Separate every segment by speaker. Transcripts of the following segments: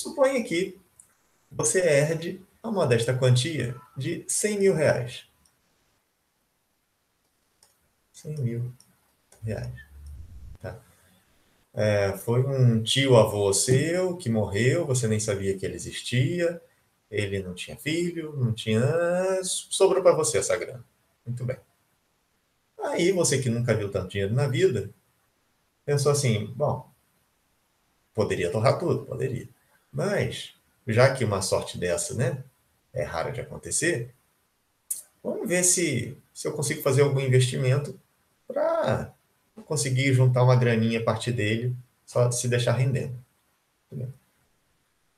Speaker 1: Suponha que você herde a modesta quantia de 100 mil reais. 100 mil reais. Tá? Foi um tio-avô seu que morreu, você nem sabia que ele existia, ele não tinha filho, não tinha. Sobrou para você essa grana. Muito bem. Aí você que nunca viu tanto dinheiro na vida, pensou assim: bom, poderia torrar tudo, poderia. Mas, já que uma sorte dessa, né, é rara de acontecer, vamos ver se eu consigo fazer algum investimento para conseguir juntar uma graninha a partir dele, só se deixar rendendo. Entendeu?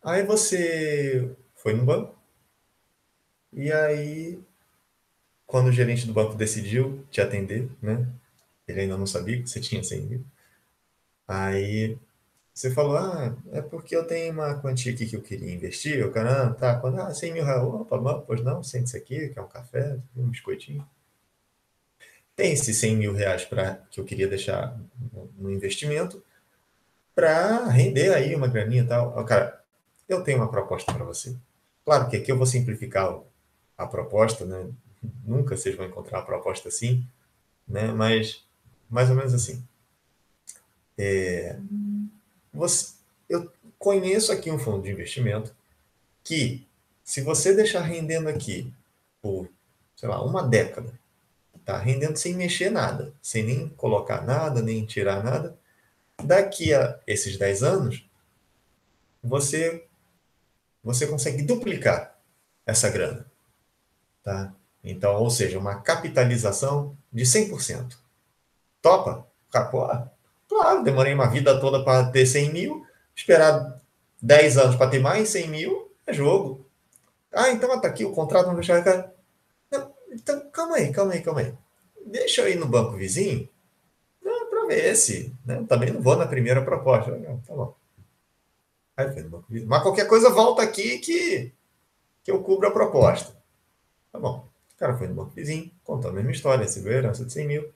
Speaker 1: Aí você foi no banco, e aí, quando o gerente do banco decidiu te atender, né, ele ainda não sabia que você tinha 100 mil, aí você falou, é porque eu tenho uma quantia aqui que eu queria investir. O cara, tá, quando, 100 mil reais, opa, pois não, sente-se aqui, quer um café, um biscoitinho. Tem esses 100 mil reais que eu queria deixar no investimento para render aí uma graninha e tal. Ó, cara, eu tenho uma proposta para você. Claro que aqui eu vou simplificar a proposta, né? Nunca vocês vão encontrar uma proposta assim, né? Mas mais ou menos assim. Você, eu conheço aqui um fundo de investimento que, se você deixar rendendo aqui por, sei lá, uma década, tá rendendo sem mexer nada, sem nem colocar nada, nem tirar nada, daqui a esses 10 anos, você, você consegue duplicar essa grana, tá? Então, ou seja, uma capitalização de 100%. Topa? Pô, claro, demorei uma vida toda para ter 100 mil, esperar 10 anos para ter mais 100 mil, é jogo. Então tá aqui o contrato, não deixar. Não, então, calma aí. Deixa eu ir no banco vizinho, para ver se. Né? Também não vou na primeira proposta. Não, tá bom. Aí foi no banco vizinho. Mas qualquer coisa, volta aqui que eu cubro a proposta. Tá bom. O cara foi no banco vizinho, contou a mesma história, recebeu a herança de 100 mil.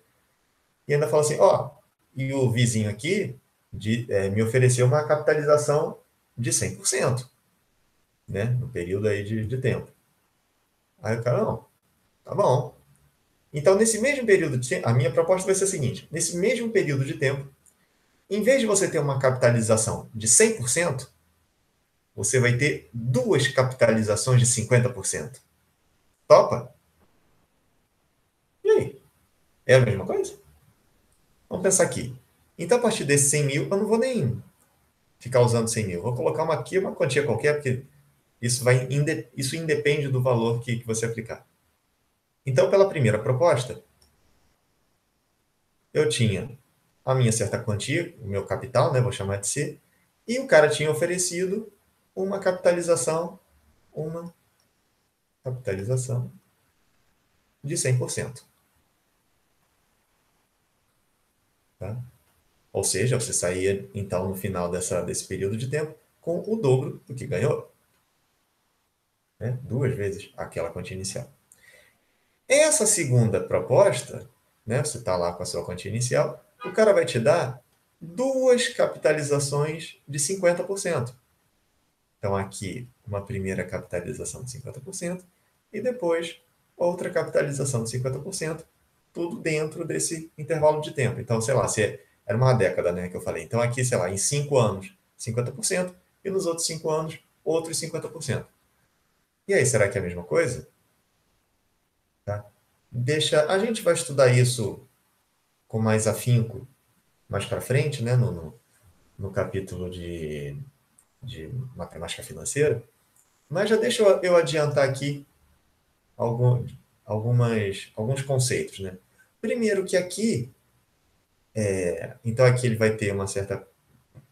Speaker 1: E ainda falou assim: e o vizinho aqui me ofereceu uma capitalização de 100%, né? No período aí de tempo. Aí o cara, não, tá bom. Então, nesse mesmo período de tempo, a minha proposta vai ser a seguinte: nesse mesmo período de tempo, em vez de você ter uma capitalização de 100%, você vai ter duas capitalizações de 50%. Topa? E aí? É a mesma coisa? Vamos pensar aqui. Então, a partir desses 100 mil, eu não vou nem ficar usando 100 mil. Vou colocar uma aqui, uma quantia qualquer, porque isso independe do valor que você aplicar. Então, pela primeira proposta, eu tinha a minha certa quantia, o meu capital, né, vou chamar de C, e o cara tinha oferecido uma uma capitalização de 100%. Tá? Ou seja, você saía, então, no final desse período de tempo, com o dobro do que ganhou. Né? 2 vezes aquela quantia inicial. Essa segunda proposta, né, você está lá com a sua quantia inicial, o cara vai te dar duas capitalizações de 50%. Então, aqui, uma primeira capitalização de 50% e depois outra capitalização de 50%, tudo dentro desse intervalo de tempo. Então, sei lá, se era uma década, né, que eu falei. Então, aqui, sei lá, em 5 anos, 50%, e nos outros 5 anos, outros 50%. E aí, será que é a mesma coisa? Tá? A gente vai estudar isso com mais afinco mais para frente, né, no capítulo de matemática financeira, mas já deixa eu adiantar aqui algum, alguns conceitos. Né? Primeiro que aqui, então aqui ele vai ter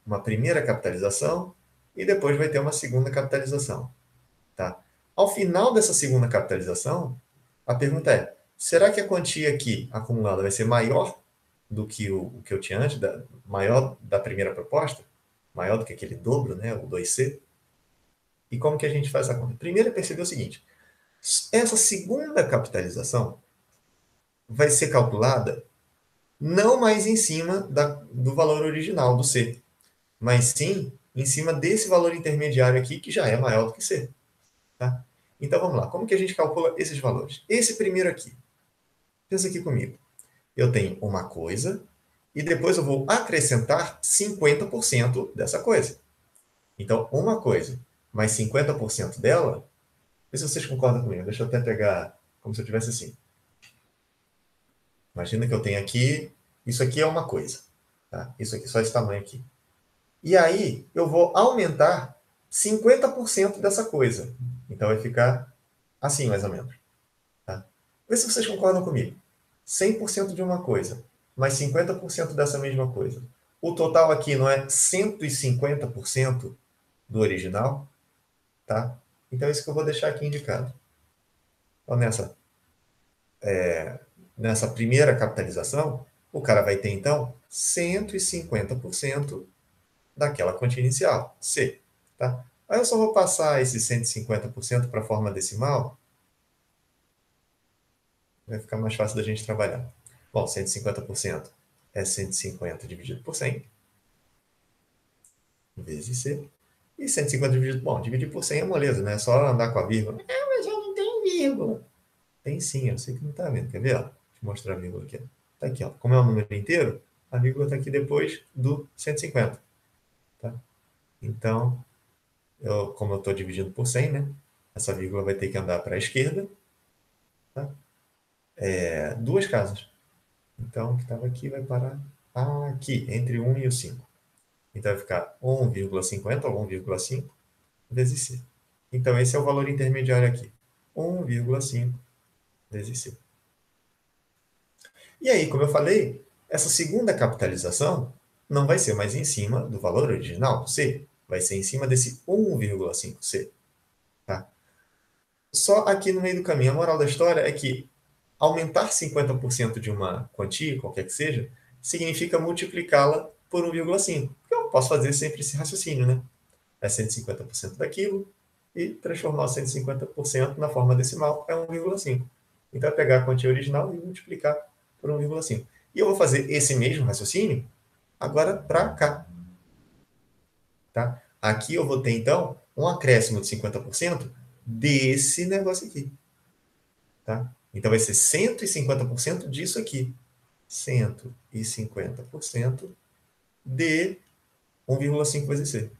Speaker 1: uma primeira capitalização e depois vai ter uma segunda capitalização. Tá? Ao final dessa segunda capitalização, a pergunta é, será que a quantia aqui acumulada vai ser maior do que o que eu tinha antes, maior da primeira proposta? Maior do que aquele dobro, né, o 2C? E como que a gente faz essa conta? Primeiro é perceber o seguinte, essa segunda capitalização vai ser calculada não mais em cima do valor original do C, mas sim em cima desse valor intermediário aqui, que já é maior do que C. Tá? Então, vamos lá. Como que a gente calcula esses valores? Esse primeiro aqui. Pensa aqui comigo. Eu tenho uma coisa e depois eu vou acrescentar 50% dessa coisa. Então, uma coisa mais 50% dela, vê se vocês concordam comigo. Deixa eu até pegar como se eu tivesse assim. Imagina que eu tenho aqui, isso aqui é uma coisa. Tá? Isso aqui, só esse tamanho aqui. E aí, eu vou aumentar 50% dessa coisa. Então, vai ficar assim, mais ou menos. Tá? Vê se vocês concordam comigo. 100% de uma coisa, mais 50% dessa mesma coisa. O total aqui não é 150% do original? Tá? Então, é isso que eu vou deixar aqui indicado. Então, nessa primeira capitalização, o cara vai ter, então, 150% daquela quantia inicial, C. Tá? Aí eu só vou passar esse 150% para a forma decimal, vai ficar mais fácil da gente trabalhar. Bom, 150% é 150 dividido por 100, vezes C. E 150 dividido, bom, dividir por 100 é moleza, né? É só andar com a vírgula. Ah, mas já não tem vírgula. Tem sim, eu sei que não está vendo. Quer ver? Ó? Deixa eu mostrar a vírgula aqui. Está aqui, ó. Como é um número inteiro, a vírgula está aqui depois do 150. Tá? Então, como eu estou dividindo por 100, né? Essa vírgula vai ter que andar para a esquerda. Tá? Duas casas. Então, o que estava aqui vai parar aqui, entre 1 e o 5. Então, vai ficar 1,50 ou 1,5 vezes C. Então, esse é o valor intermediário aqui. 1,5 vezes C. E aí, como eu falei, essa segunda capitalização não vai ser mais em cima do valor original, C. Vai ser em cima desse 1,5C. Tá? Só aqui no meio do caminho, a moral da história é que aumentar 50% de uma quantia, qualquer que seja, significa multiplicá-la por 1,5. Eu posso fazer sempre esse raciocínio, né? É 150% daquilo e transformar o 150% na forma decimal é 1,5. Então, é pegar a quantia original e multiplicar por 1,5. E eu vou fazer esse mesmo raciocínio agora para cá. Tá? Aqui eu vou ter, então, um acréscimo de 50% desse negócio aqui. Tá? Então, vai ser 150% disso aqui. 150% de 1,5 vezes C.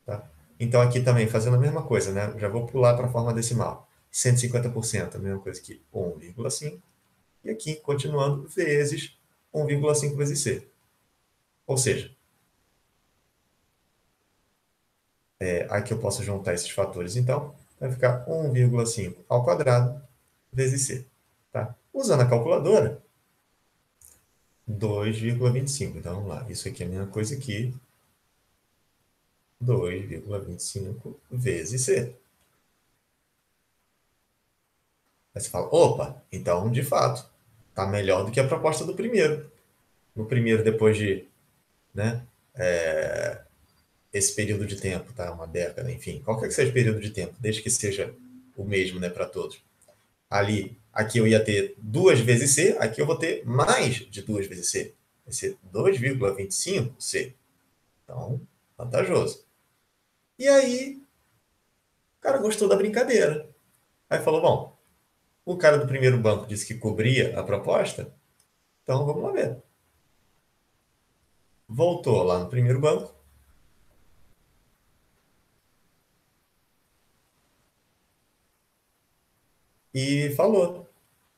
Speaker 1: Tá? Então, aqui também, fazendo a mesma coisa, né? Já vou pular para a forma decimal. 150%, a mesma coisa que 1,5. E aqui, continuando, vezes 1,5 vezes C. Ou seja, aqui eu posso juntar esses fatores, então, vai ficar 1,5 ao quadrado vezes C. Tá? Usando a calculadora, 2,25. Então, vamos lá. Isso aqui é a mesma coisa que 2,25 vezes C. Aí você fala, opa, então, de fato, está melhor do que a proposta do primeiro. No primeiro, depois de, né, esse período de tempo, tá? Uma década, enfim, qualquer que seja o período de tempo, desde que seja o mesmo, né, para todos. Aqui eu ia ter 2 vezes C, aqui eu vou ter mais de 2 vezes C. Vai ser 2,25C. Então, vantajoso. E aí, o cara gostou da brincadeira. Aí falou, bom, o cara do primeiro banco disse que cobria a proposta, então vamos lá ver. Voltou lá no primeiro banco e falou,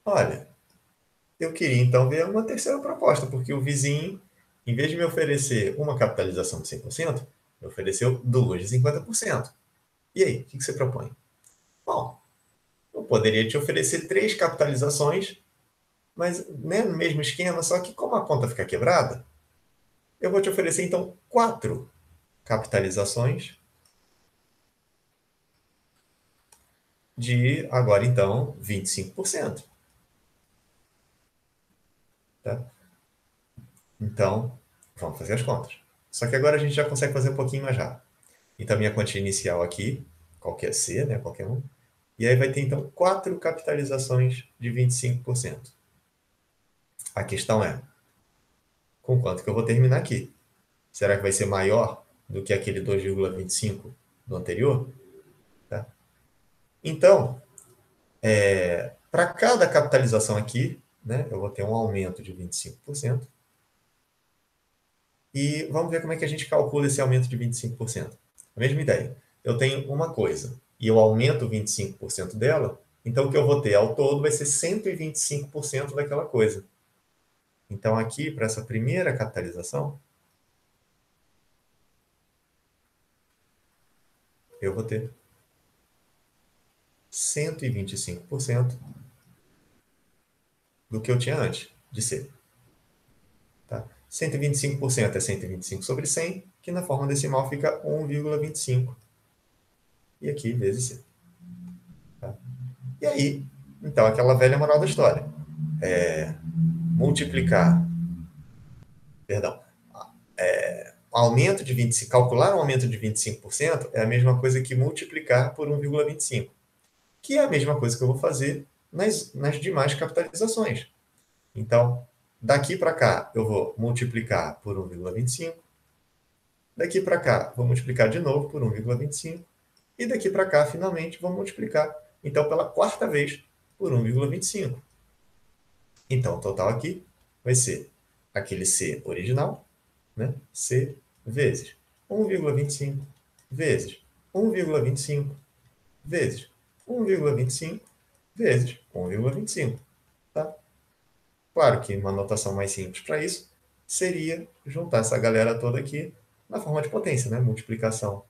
Speaker 1: olha, eu queria então ver uma terceira proposta, porque o vizinho, em vez de me oferecer uma capitalização de 100%, me ofereceu duas de 50%. E aí, o que você propõe? Bom, eu poderia te oferecer três capitalizações, mas né, no mesmo esquema, só que como a conta fica quebrada, eu vou te oferecer então quatro capitalizações de agora então 25%. Tá? Então, vamos fazer as contas. Só que agora a gente já consegue fazer um pouquinho mais rápido. Então, minha quantia inicial aqui, qualquer C, né, qualquer um, e aí vai ter então quatro capitalizações de 25%. A questão é, com quanto que eu vou terminar aqui? Será que vai ser maior do que aquele 2,25 do anterior? Tá? Então, para cada capitalização aqui, né, eu vou ter um aumento de 25%. E vamos ver como é que a gente calcula esse aumento de 25%. A mesma ideia. Eu tenho uma coisa e eu aumento 25% dela, então o que eu vou ter ao todo vai ser 125% daquela coisa. Então aqui, para essa primeira capitalização, eu vou ter 125% do que eu tinha antes de ser. Tá? 125% é 125 sobre 100, que na forma decimal fica 1,25. E aqui vezes C. Tá? E aí, então, aquela velha moral da história. Multiplicar, perdão, aumento de 25, calcular um aumento de 25% é a mesma coisa que multiplicar por 1,25, que é a mesma coisa que eu vou fazer nas demais capitalizações. Então, daqui para cá, eu vou multiplicar por 1,25, daqui para cá, vou multiplicar de novo por 1,25, e daqui para cá, finalmente, vou multiplicar, então, pela quarta vez, por 1,25. Então, o total aqui vai ser aquele C original, né? C vezes 1,25 vezes 1,25 vezes 1,25 vezes 1,25. Tá? Claro que uma notação mais simples para isso seria juntar essa galera toda aqui na forma de potência, né? Multiplicação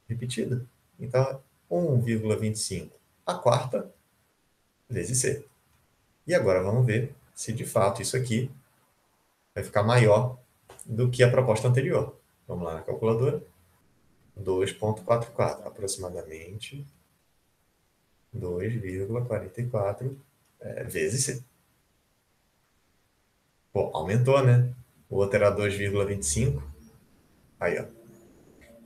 Speaker 1: repetida. Então, 1,25 a quarta vezes C. E agora vamos ver se de fato isso aqui vai ficar maior do que a proposta anterior. Vamos lá na calculadora. 2,44, aproximadamente 2,44 vezes C. Bom, aumentou, né? O outro era 2,25. Aí, ó.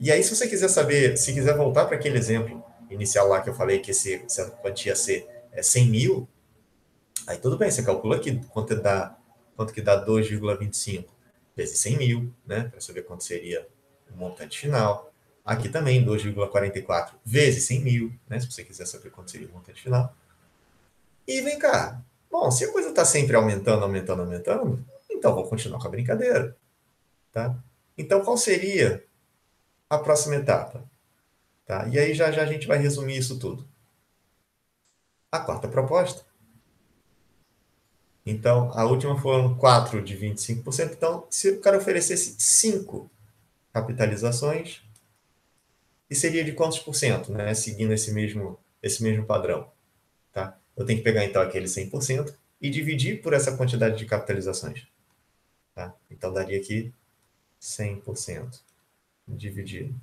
Speaker 1: E aí, se você quiser saber, se quiser voltar para aquele exemplo inicial lá que eu falei que essa quantia C é 100 mil, aí tudo bem, você calcula aqui quanto que dá 2,25 vezes 100 mil, né? Para saber quanto seria o montante final. Aqui também 2,44 vezes 100 mil, né? Se você quiser saber quanto seria o montante final. E vem cá. Bom, se a coisa está sempre aumentando, aumentando, aumentando, então vou continuar com a brincadeira. Tá? Então, qual seria a próxima etapa? Tá? E aí já a gente vai resumir isso tudo. A quarta proposta. Então, a última foram 4 de 25%. Então, se o cara oferecesse 5 capitalizações, e seria de quantos por cento, né? Seguindo esse mesmo padrão. Tá? Eu tenho que pegar, então, aquele 100% e dividir por essa quantidade de capitalizações. Tá? Então, daria aqui 100% dividido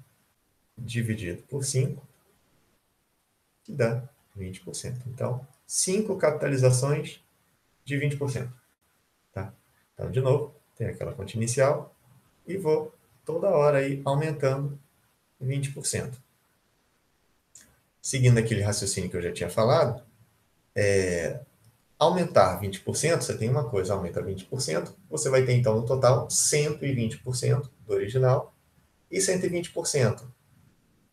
Speaker 1: por 5, que dá 20%. Então, 5 capitalizações de 20%. Tá? Então, de novo, tem aquela conta inicial e vou toda hora aí aumentando 20%. Seguindo aquele raciocínio que eu já tinha falado, aumentar 20%, você tem uma coisa, aumenta 20%, você vai ter então no total 120% do original, e 120%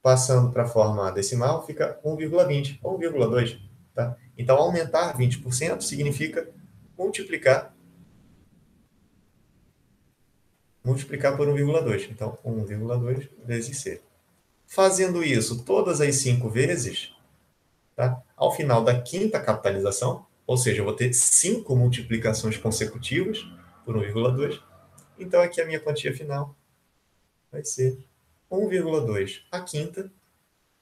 Speaker 1: passando para a forma decimal fica 1,20 ou 1,2. Tá? Então, aumentar 20% significa multiplicar por 1,2. Então, 1,2 vezes C. Fazendo isso todas as 5 vezes, tá? Ao final da quinta capitalização, ou seja, eu vou ter 5 multiplicações consecutivas por 1,2. Então, aqui a minha quantia final vai ser 1,2 a quinta,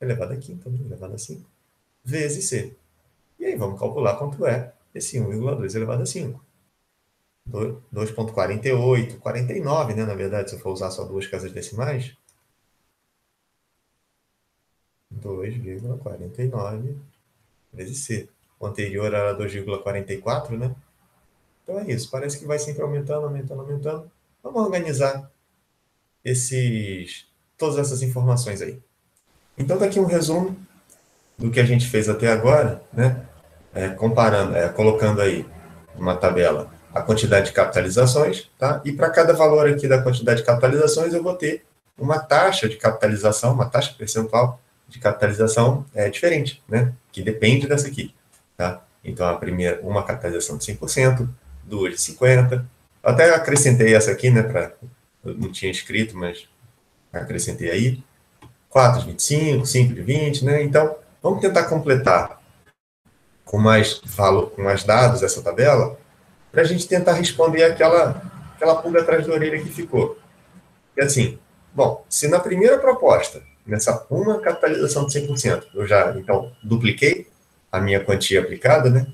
Speaker 1: elevado a quinta, né? Elevado a 5, vezes C. E aí vamos calcular quanto é esse 1,2 elevado a 5. 2,48, 49, né? Na verdade, se eu for usar só duas casas decimais, 2,49 vezes C. O anterior era 2,44, né? Então é isso. Parece que vai sempre aumentando, aumentando, aumentando. Vamos organizar todas essas informações aí. Então tá aqui um resumo do que a gente fez até agora, né? Comparando, colocando aí uma tabela a quantidade de capitalizações, tá? E para cada valor aqui da quantidade de capitalizações, eu vou ter uma taxa de capitalização, uma taxa percentual de capitalização diferente, né? Que depende dessa aqui, tá? Então, a primeira, uma capitalização de 100%, duas de 50%. Eu até acrescentei essa aqui, né? Eu não tinha escrito, mas acrescentei aí. 4 de 25, 5 de 20, né? Então, vamos tentar completar com mais valor, com mais dados essa tabela, para a gente tentar responder aquela pulga atrás da orelha que ficou. E assim, bom, se na primeira proposta, nessa uma capitalização de 100%, eu já, então, dupliquei a minha quantia aplicada, né?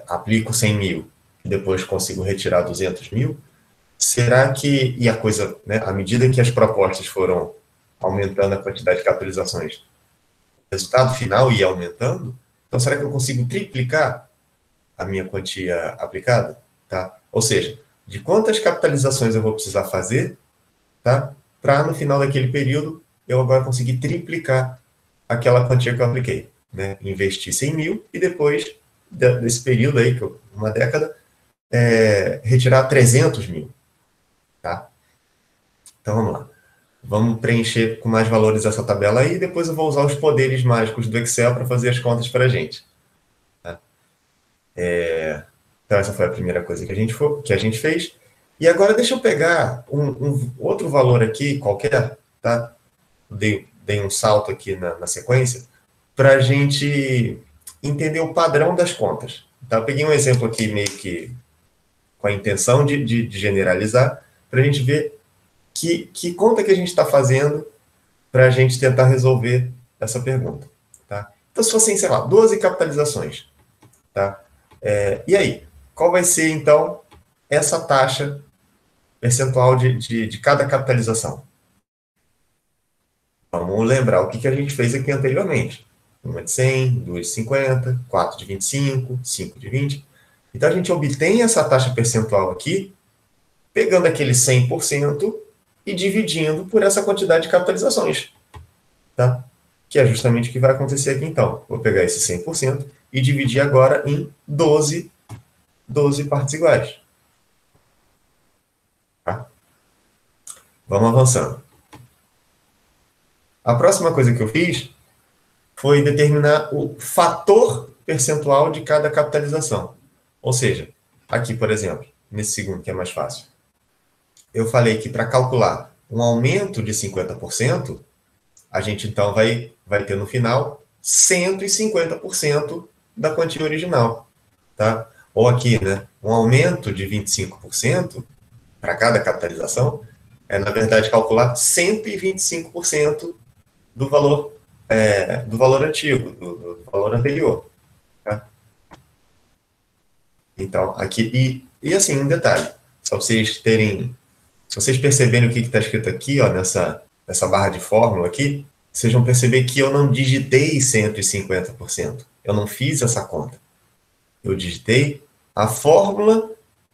Speaker 1: Aplico 100 mil e depois consigo retirar 200 mil, será que, e a coisa, né, à medida que as propostas foram aumentando a quantidade de capitalizações, o resultado final ia aumentando, então será que eu consigo triplicar a minha quantia aplicada? Tá? Ou seja, de quantas capitalizações eu vou precisar fazer, tá? Para no final daquele período eu agora conseguir triplicar aquela quantia que eu apliquei. Né? Investir 100 mil e depois desse período aí, uma década, retirar 300 mil. Tá? Então vamos lá. Vamos preencher com mais valores essa tabela aí e depois eu vou usar os poderes mágicos do Excel para fazer as contas para a gente. Tá? Então essa foi a primeira coisa que a gente fez. E agora deixa eu pegar um outro valor aqui, qualquer, tá? Dei um salto aqui na sequência, para a gente entender o padrão das contas. Tá? Eu peguei um exemplo aqui meio que com a intenção de generalizar, para a gente ver que conta que a gente está fazendo para a gente tentar resolver essa pergunta. Tá? Então, se fossem, sei lá, 12 capitalizações. Tá? E aí? Qual vai ser, então, essa taxa percentual de cada capitalização? Vamos lembrar o que a gente fez aqui anteriormente. Uma de 100, duas de 50, 4 de 25, 5 de 20. Então, a gente obtém essa taxa percentual aqui, pegando aquele 100% e dividindo por essa quantidade de capitalizações. Tá? Que é justamente o que vai acontecer aqui, então. Vou pegar esse 100% e dividir agora em 12 partes iguais. Tá? Vamos avançando. A próxima coisa que eu fiz foi determinar o fator percentual de cada capitalização. Ou seja, aqui, por exemplo, nesse segundo que é mais fácil, eu falei que para calcular um aumento de 50%, a gente então vai ter no final 150% da quantia original. Tá? Ou aqui, né, um aumento de 25% para cada capitalização na verdade, calcular 125% do valor antigo, do valor anterior. Tá? Então, aqui, e assim, um detalhe, só vocês terem, se vocês perceberem o que está escrito aqui, ó, nessa barra de fórmula aqui, vocês vão perceber que eu não digitei 150%. Eu não fiz essa conta. Eu digitei a fórmula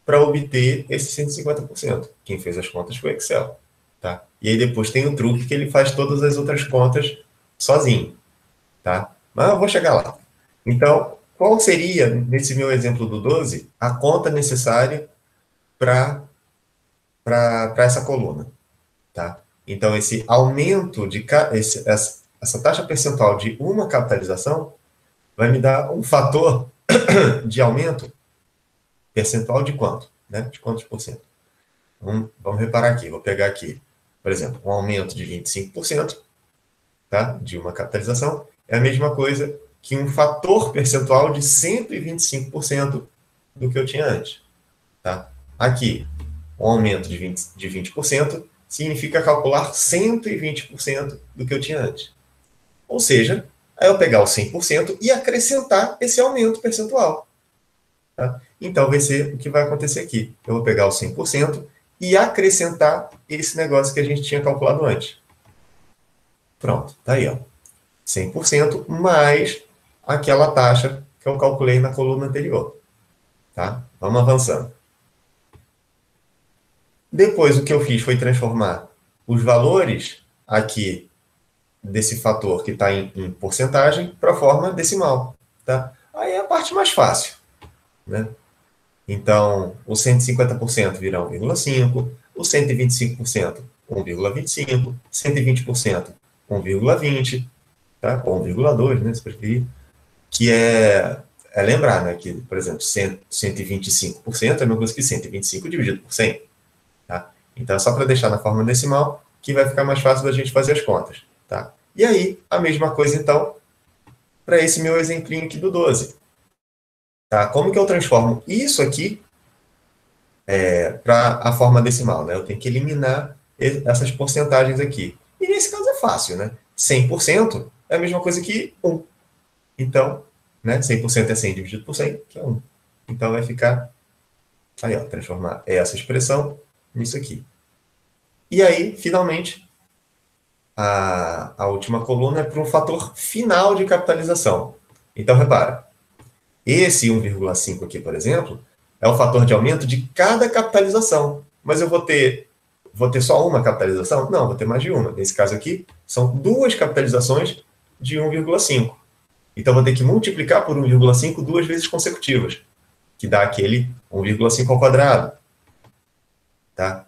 Speaker 1: para obter esse 150%. Quem fez as contas foi o Excel. Tá? E aí depois tem o truque que ele faz todas as outras contas sozinho. Tá? Mas eu vou chegar lá. Então, qual seria, nesse meu exemplo do 12, a conta necessária para essa coluna? Tá? Então, esse aumento essa taxa percentual de uma capitalização vai me dar um fator de aumento percentual de quanto? Né? De quantos por cento? Vamos reparar aqui, vou pegar aqui, por exemplo, um aumento de 25%, tá? De uma capitalização, é a mesma coisa que um fator percentual de 125% do que eu tinha antes. Tá? Aqui, um aumento de 20% significa calcular 120% do que eu tinha antes. Ou seja, aí eu pegar o 100% e acrescentar esse aumento percentual. Tá? Então, vai ser o que vai acontecer aqui. Eu vou pegar o 100% e acrescentar esse negócio que a gente tinha calculado antes. Pronto, tá aí, ó. 100% mais aquela taxa que eu calculei na coluna anterior. Tá? Vamos avançando. Depois, o que eu fiz foi transformar os valores aqui desse fator que está em porcentagem para a forma decimal. Tá? Aí é a parte mais fácil. Né? Então, o 150% vira 1,5, o 125%, 1,25, 120%, 1,20, tá? Ou 1,2, né, se preferir, que é lembrar, né, que, por exemplo, 125% é a mesma coisa que 125 dividido por 100, tá? Então, é só para deixar na forma decimal, que vai ficar mais fácil da gente fazer as contas, tá? E aí, a mesma coisa, então, para esse meu exemplinho aqui do 12. Tá? Como que eu transformo isso aqui para a forma decimal, né? Eu tenho que eliminar essas porcentagens aqui. E nesse caso é fácil, né? 100% é a mesma coisa que 1. Então, né? 100% é 100 dividido por 100, que é 1. Então vai ficar, aí ó, transformar essa expressão nisso aqui. E aí, finalmente, a última coluna é para um fator final de capitalização. Então, repara, esse 1,5 aqui, por exemplo, é o fator de aumento de cada capitalização. Mas eu vou ter só uma capitalização? Não, vou ter mais de uma. Nesse caso aqui, são duas capitalizações de 1,5. Então, vou ter que multiplicar por 1,5 duas vezes consecutivas, que dá aquele 1,5 ao quadrado. Tá?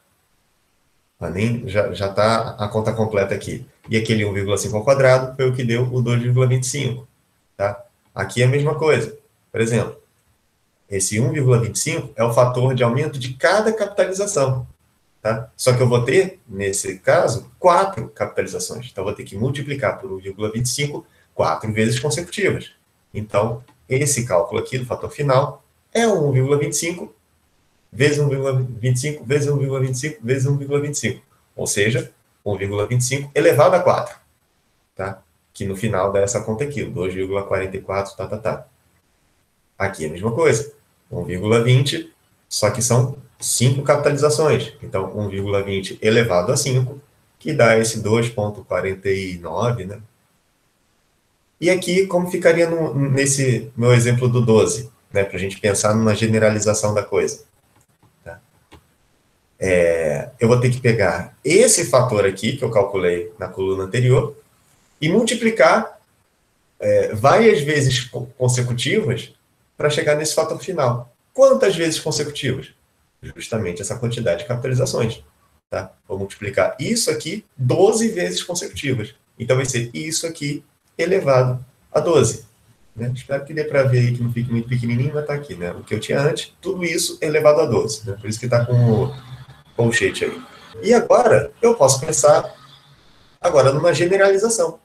Speaker 1: Já está a conta completa aqui. E aquele 1,5 ao quadrado foi o que deu o 2,25. Tá? Aqui é a mesma coisa. Por exemplo, esse 1,25 é o fator de aumento de cada capitalização. Tá? Só que eu vou ter, nesse caso, 4 capitalizações. Então, eu vou ter que multiplicar por 1,25 4 vezes consecutivas. Então, esse cálculo aqui do fator final é 1,25 vezes 1,25 vezes 1,25 vezes 1,25. Ou seja, 1,25 elevado a 4. Tá? Que no final dá essa conta aqui, 2,44, tá. Aqui é a mesma coisa. 1,20, só que são 5 capitalizações. Então, 1,20 elevado a 5, que dá esse 2,49, né? E aqui, como ficaria nesse meu exemplo do 12, né? Para a gente pensar numa generalização da coisa. Tá? Eu vou ter que pegar esse fator aqui, que eu calculei na coluna anterior, e multiplicar várias vezes consecutivas para chegar nesse fator final. Quantas vezes consecutivas? Justamente essa quantidade de capitalizações. Tá? Vou multiplicar isso aqui 12 vezes consecutivas. Então, vai ser isso aqui elevado a 12. Né? Espero que dê para ver aí que não fique muito pequenininho, mas está aqui. Né? O que eu tinha antes, tudo isso elevado a 12. Né? Por isso que está com o colchete aí. E agora, eu posso pensar agora numa generalização.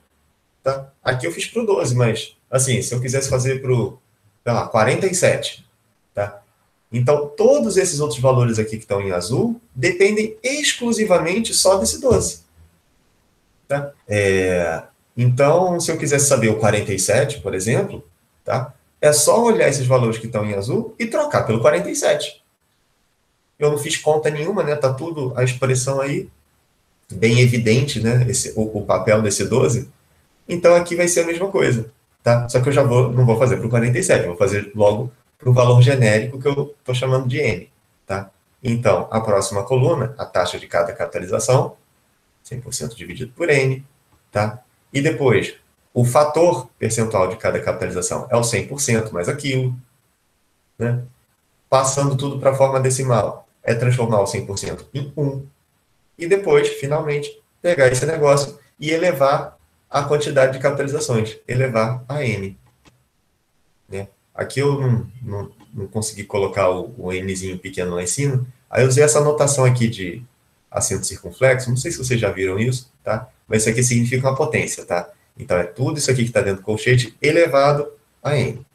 Speaker 1: Tá? Aqui eu fiz para o 12, mas, assim, se eu quisesse fazer para o, sei lá, 47, tá? Então, todos esses outros valores aqui que estão em azul dependem exclusivamente só desse 12. Tá? Então, se eu quisesse saber o 47, por exemplo, tá? É só olhar esses valores que estão em azul e trocar pelo 47. Eu não fiz conta nenhuma, né? Tá tudo, a expressão aí, bem evidente, né? O papel desse 12. Então, aqui vai ser a mesma coisa. Tá? Só que eu não vou fazer para o 47, vou fazer logo para o valor genérico que eu estou chamando de N. Tá? Então, a próxima coluna, a taxa de cada capitalização, 100% dividido por N. Tá? E depois, o fator percentual de cada capitalização é o 100% mais aquilo. Né? Passando tudo para a forma decimal, é transformar o 100% em 1. E depois, finalmente, pegar esse negócio e elevar a quantidade de capitalizações, elevar a N. Né? Aqui eu não consegui colocar o Nzinho pequeno lá em cima, aí eu usei essa notação aqui de acento circunflexo, não sei se vocês já viram isso, tá? Mas isso aqui significa uma potência, tá? Então é tudo isso aqui que está dentro do colchete elevado a N.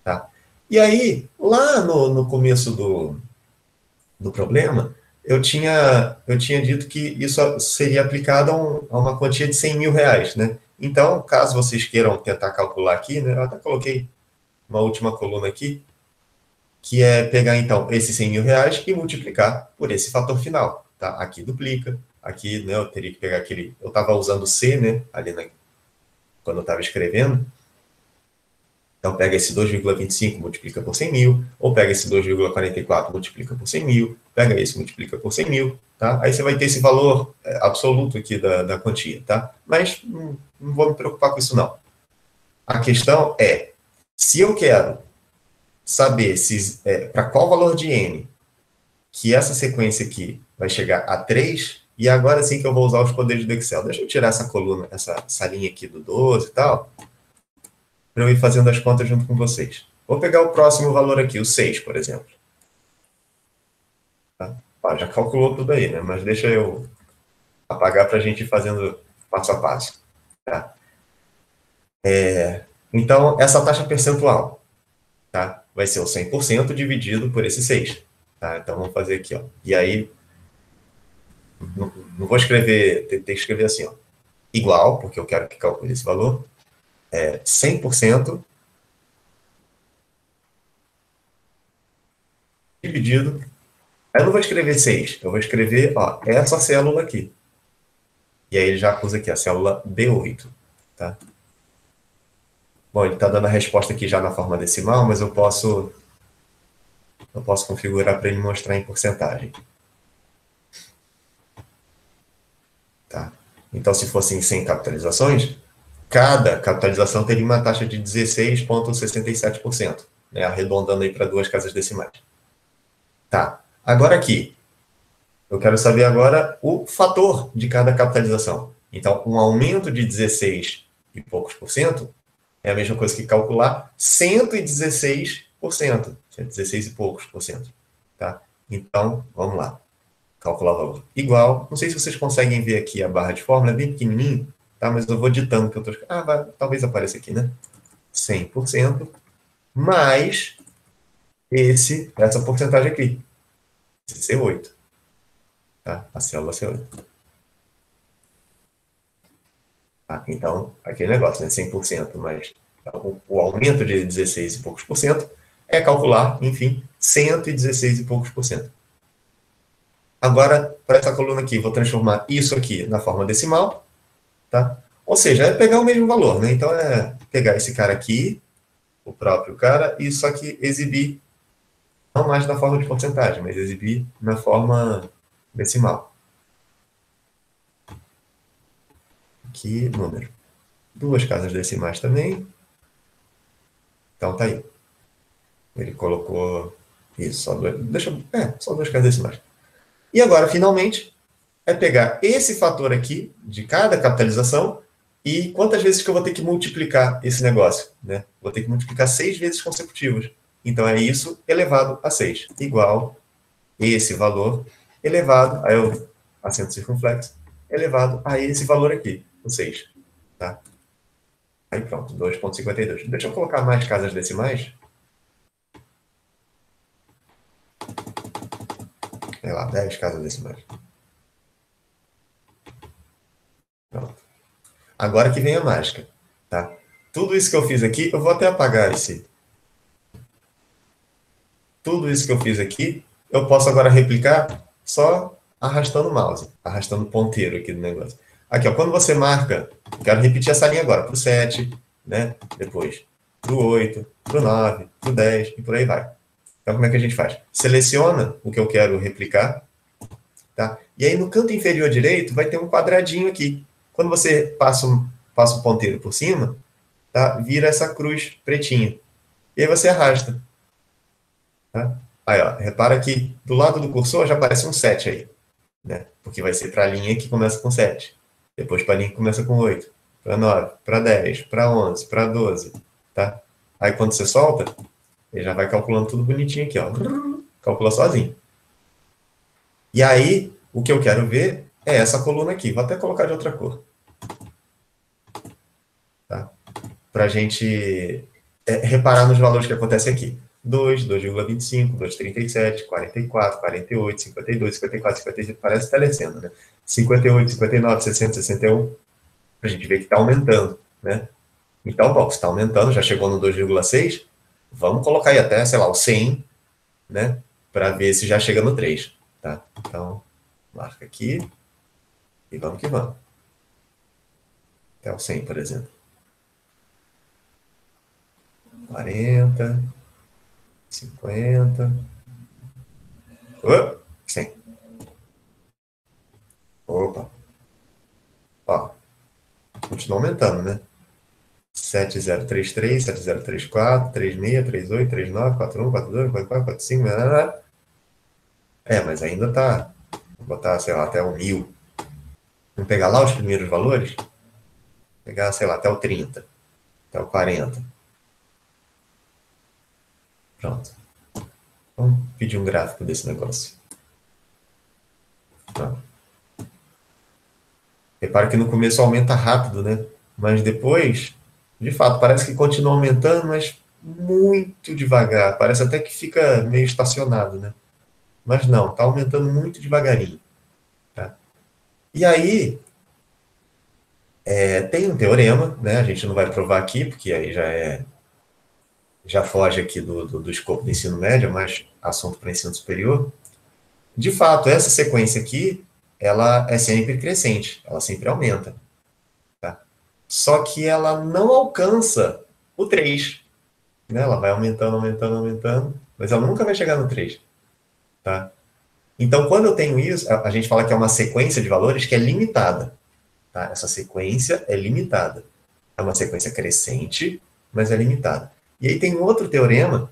Speaker 1: Tá? E aí, lá no começo do problema, eu tinha dito que isso seria aplicado a uma quantia de 100 mil reais, né? Então, caso vocês queiram tentar calcular aqui, né? Eu até coloquei uma última coluna aqui, que é pegar, então, esses 100 mil reais e multiplicar por esse fator final, tá? Aqui duplica, aqui, né, eu teria que pegar aquele... Eu estava usando C, né, ali quando eu estava escrevendo. Então, pega esse 2,25, multiplica por 100 mil, ou pega esse 2,44, multiplica por 100 mil, pega esse, multiplica por 100 mil, tá? Aí você vai ter esse valor absoluto aqui da quantia, tá? Mas não vou me preocupar com isso, não. A questão é, se eu quero saber se para qual valor de n que essa sequência aqui vai chegar a 3, e agora sim que eu vou usar os poderes do Excel. Deixa eu tirar essa coluna, essa linha aqui do 12 e tal, para eu ir fazendo as contas junto com vocês. Vou pegar o próximo valor aqui, o 6, por exemplo. Tá? Já calculou tudo aí, né? Mas deixa eu apagar para a gente ir fazendo passo a passo. Tá? Então, essa taxa percentual, tá? Vai ser o 100% dividido por esse 6. Tá? Então, vamos fazer aqui. Ó. E aí, não vou escrever, tem que escrever assim, ó, igual, porque eu quero que calcule esse valor, 100% dividido. Aí eu não vou escrever 6, eu vou escrever, ó, essa célula aqui. E aí ele já acusa aqui a célula B8, tá? Bom, ele está dando a resposta aqui já na forma decimal, mas eu posso configurar para ele mostrar em porcentagem. Tá? Então, se fossem 100 capitalizações, cada capitalização teria uma taxa de 16,67%, né? Arredondando aí para 2 casas decimais. Tá. Agora aqui, eu quero saber agora o fator de cada capitalização. Então, um aumento de 16 e poucos por cento é a mesma coisa que calcular 116%, 116 e poucos por cento. Tá? Então, vamos lá. Calcular o valor. Igual, não sei se vocês conseguem ver aqui a barra de fórmula, é bem pequenininho, tá? Mas eu vou ditando que eu estou... talvez apareça aqui, né? 100% mais essa porcentagem aqui, esse C8. Tá? A célula C8. Tá? Então, aquele negócio, né? 100% mais o aumento de 16 e poucos por cento é calcular, enfim, 116 e poucos por cento. Agora, para essa coluna aqui, vou transformar isso aqui na forma decimal, tá? Ou seja, é pegar o mesmo valor, né? Então, é pegar esse cara aqui, o próprio cara, e só que exibir, não mais na forma de porcentagem, mas exibir na forma decimal. Aqui, número. 2 casas decimais também. Então, tá aí. Ele colocou isso, só 2 casas decimais. E agora, finalmente, é pegar esse fator aqui, de cada capitalização, e quantas vezes que eu vou ter que multiplicar esse negócio, né? Vou ter que multiplicar 6 vezes consecutivas. Então, é isso elevado a 6, igual esse valor elevado, aí eu acento circunflexo, elevado a esse valor aqui, o 6. Tá? Aí pronto, 2,52. Deixa eu colocar mais casas decimais. Sei lá, 10 casas decimais. Pronto. Agora que vem a mágica, tá? Tudo isso que eu fiz aqui, eu vou até apagar esse. Tudo isso que eu fiz aqui, eu posso agora replicar só arrastando o mouse, arrastando o ponteiro aqui do negócio. Aqui, ó, quando você marca, quero repetir essa linha agora, para o 7, né? Depois para o 8, para o 9, para o 10 e por aí vai. Então, como é que a gente faz? Seleciona o que eu quero replicar, tá? E aí, no canto inferior direito, vai ter um quadradinho aqui. Quando você passa o ponteiro por cima, tá? Vira essa cruz pretinha. E aí você arrasta. Tá? Aí, ó, repara que do lado do cursor já aparece um 7 aí, né? Porque vai ser para a linha que começa com 7. Depois para a linha que começa com 8. Para 9, para 10, para 11, para 12. Tá? Aí quando você solta, ele já vai calculando tudo bonitinho aqui, ó. Calcula sozinho. E aí, o que eu quero ver é essa coluna aqui. Vou até colocar de outra cor. Tá? Para a gente reparar nos valores que acontecem aqui. 2, 2,25, 2,37, 44, 48, 52, 54, 55, parece telecena, né? 58, 59, 60, 61, para a gente ver que está aumentando, né? Então, bom, se está aumentando, já chegou no 2,6, vamos colocar aí até, sei lá, o 100, né? Para ver se já chega no 3, tá? Então, marca aqui e vamos que vamos. Até o 100, por exemplo. 40, 50... 100. Opa. Ó, continua aumentando, né? 7033, 7034, 36, 38, 39, 41, 42, 44, 45, mas ainda tá, vou botar, sei lá, até o 1000. Vamos pegar lá os primeiros valores? Pegar, sei lá, até o 30, até o 40. Pronto. Vamos pedir um gráfico desse negócio. Pronto. Repara que no começo aumenta rápido, né? Mas depois, de fato, parece que continua aumentando, mas muito devagar. Parece até que fica meio estacionado, né? Mas não, está aumentando muito devagarinho. Tá? E aí, tem um teorema, né? A gente não vai provar aqui, porque aí já foge aqui do escopo do ensino médio, é mais assunto para ensino superior. De fato, essa sequência aqui, ela é sempre crescente, ela sempre aumenta. Tá? Só que ela não alcança o 3, né? Ela vai aumentando, aumentando, aumentando, mas ela nunca vai chegar no 3. Tá? Então, quando eu tenho isso, a gente fala que é uma sequência de valores que é limitada. Tá? Essa sequência é limitada. É uma sequência crescente, mas é limitada. E aí tem outro teorema,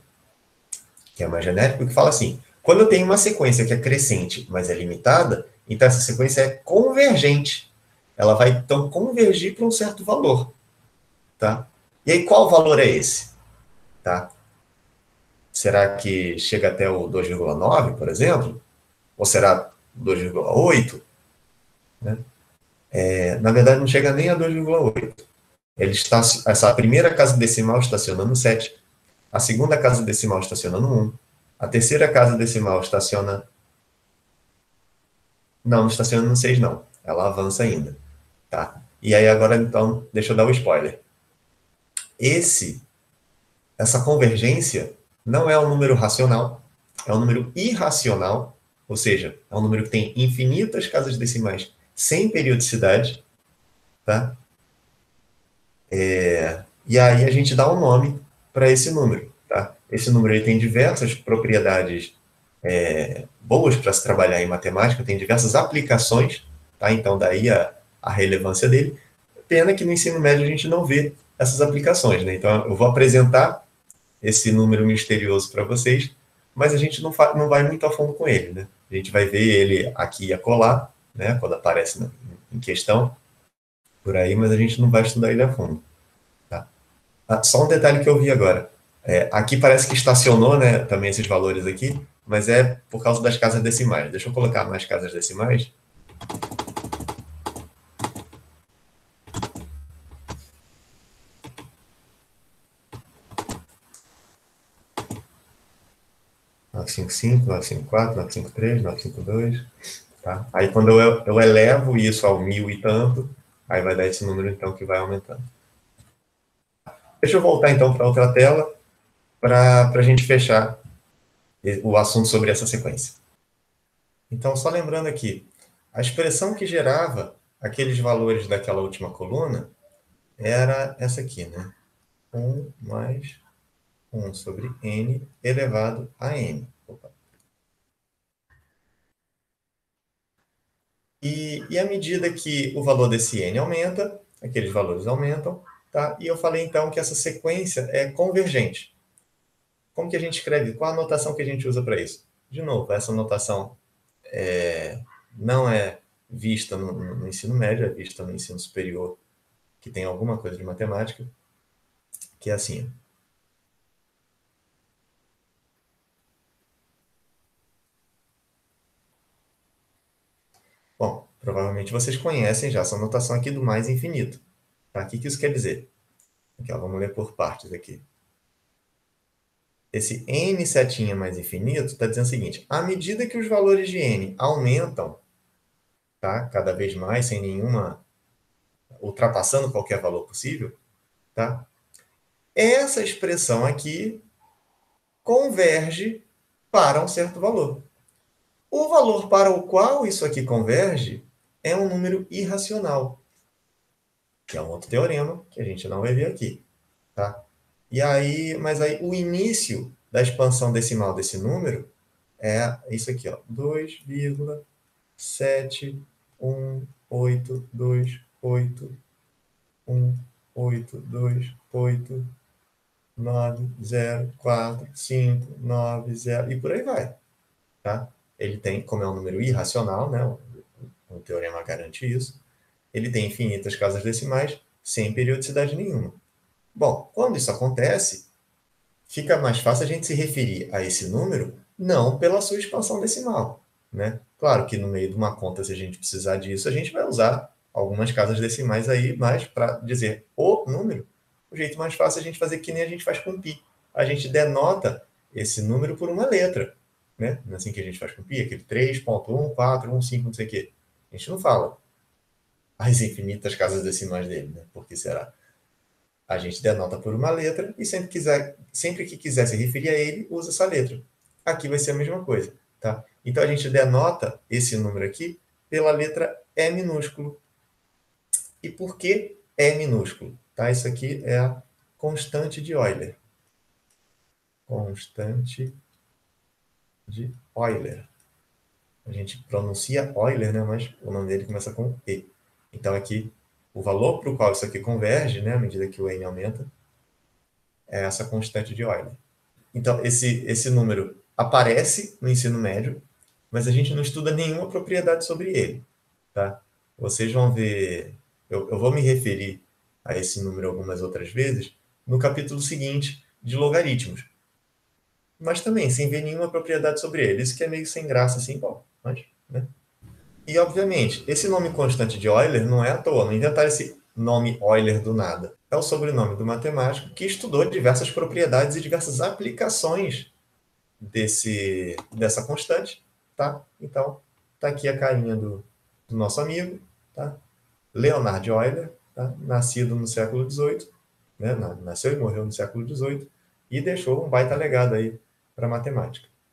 Speaker 1: que é mais genérico, que fala assim: quando eu tenho uma sequência que é crescente, mas é limitada, então essa sequência é convergente. Ela vai, então, convergir para um certo valor. Tá? E aí, qual valor é esse? Tá? Será que chega até o 2,9, por exemplo? Ou será 2,8? Né? Na verdade, não chega nem a 2,8. Ele está, essa primeira casa decimal estaciona no 7. A segunda casa decimal estaciona no 1. A terceira casa decimal estaciona. Não estaciona no 6, não. Ela avança ainda. Tá? E aí, agora, então, deixa eu dar o spoiler. Essa convergência não é um número racional, é um número irracional, ou seja, é um número que tem infinitas casas decimais sem periodicidade, tá? E aí a gente dá um nome para esse número, tá? Esse número ele tem diversas propriedades boas para se trabalhar em matemática, tem diversas aplicações, tá? Então daí a relevância dele. Pena que no ensino médio a gente não vê essas aplicações, né? Então eu vou apresentar esse número misterioso para vocês, mas a gente não vai muito a fundo com ele, né? A gente vai ver ele aqui e acolá, né? Quando aparece em questão, por aí, mas a gente não vai estudar ele a fundo. Tá? Só um detalhe que eu vi agora. Aqui parece que estacionou, né? Também esses valores aqui, mas é por causa das casas decimais. Deixa eu colocar mais casas decimais. (955, 954, 953, 952). Tá? Aí quando eu elevo isso ao 1000 e tanto, aí vai dar esse número então que vai aumentando. Deixa eu voltar então para outra tela para a gente fechar o assunto sobre essa sequência. Então, só lembrando aqui, a expressão que gerava aqueles valores daquela última coluna era essa aqui, né? 1 mais 1 sobre n elevado a n. Opa. E à medida que o valor desse n aumenta, aqueles valores aumentam, tá? E eu falei então que essa sequência é convergente. Como que a gente escreve? Qual a notação que a gente usa para isso? De novo, essa notação não é vista no ensino médio, é vista no ensino superior, que tem alguma coisa de matemática, que é assim. Bom, provavelmente vocês conhecem já essa notação aqui do mais infinito. Tá? O que isso quer dizer? Aqui, ó, vamos ler por partes aqui. Esse n setinha mais infinito está dizendo o seguinte: à medida que os valores de n aumentam, tá? Cada vez mais, sem nenhuma, ultrapassando qualquer valor possível, tá? Essa expressão aqui converge para um certo valor. O valor para o qual isso aqui converge é um número irracional, que é um outro teorema que a gente não vai ver aqui, tá? E aí, mas aí o início da expansão decimal desse número é isso aqui, ó, 2,718281. 8, 2, 8, 9, 0, 4, 5, 9, 0, e por aí vai, tá? Ele tem, como é um número irracional, né? O teorema garante isso, ele tem infinitas casas decimais sem periodicidade nenhuma. Bom, quando isso acontece, fica mais fácil a gente se referir a esse número não pela sua expansão decimal, né? Claro que no meio de uma conta, se a gente precisar disso, a gente vai usar algumas casas decimais aí, mas para dizer o número, o jeito mais fácil é a gente fazer que nem a gente faz com pi. A gente denota esse número por uma letra, né? Não é assim que a gente faz com pi, aquele 3.14115, não sei o quê. A gente não fala as infinitas casas decimais dele, né? Por que será? A gente denota por uma letra e sempre que quiser se referir a ele, usa essa letra. Aqui vai ser a mesma coisa, tá? Então a gente denota esse número aqui pela letra E minúsculo. E por que E minúsculo? Tá? Isso aqui é a constante de Euler. Constante de Euler. A gente pronuncia Euler, né? Mas o nome dele começa com E. Então aqui, o valor para o qual isso aqui converge, né? À medida que o N aumenta, é essa constante de Euler. Então, esse número aparece no ensino médio, mas a gente não estuda nenhuma propriedade sobre ele, tá? Vocês vão ver, eu vou me referir a esse número algumas outras vezes no capítulo seguinte de logaritmos, mas também sem ver nenhuma propriedade sobre ele. Isso que é meio sem graça, assim, bom, mas, né? E, obviamente, esse nome constante de Euler não é à toa, não inventaram esse nome Euler do nada. É o sobrenome do matemático que estudou diversas propriedades e diversas aplicações dessa constante, tá? Então, tá aqui a carinha do nosso amigo, tá? Leonhard Euler, tá? Nascido no século XVIII, né? Nasceu e morreu no século XVIII, e deixou um baita legado aí para a matemática.